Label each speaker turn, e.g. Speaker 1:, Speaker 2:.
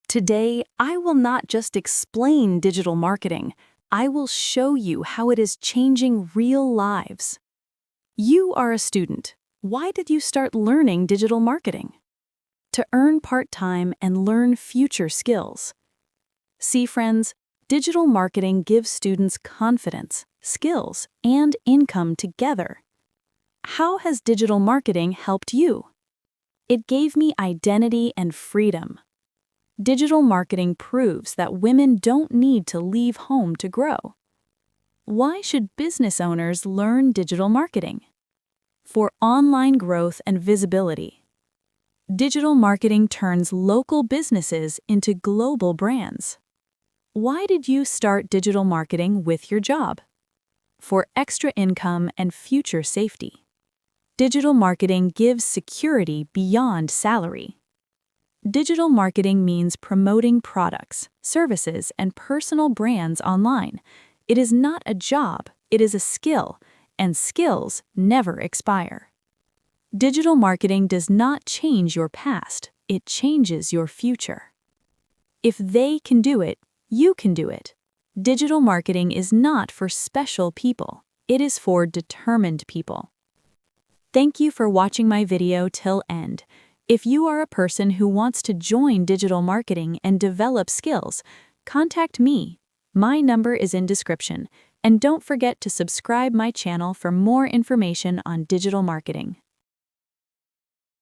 Speaker 1: Today, I will not just explain digital marketing, I will show you how it is changing real lives. You are a student. Why did you start learning digital marketing? To earn part-time and learn future skills. See, friends, digital marketing gives students confidence, skills, and income together. How has digital marketing helped you? It gave me identity and freedom. Digital marketing proves that women don't need to leave home to grow. Why should business owners learn digital marketing? For online growth and visibility. Digital marketing turns local businesses into global brands. Why did you start digital marketing with your job? For extra income and future safety. Digital marketing gives security beyond salary. Digital marketing means promoting products, services, and personal brands online. It is not a job, it is a skill, and skills never expire. Digital marketing does not change your past, it changes your future. If they can do it, you can do it. Digital marketing is not for special people, it is for determined people. Thank you for watching my video till end. If you are a person who wants to join digital marketing and develop skills, contact me. My number is in description, and don't forget to subscribe my channel for more information on digital marketing.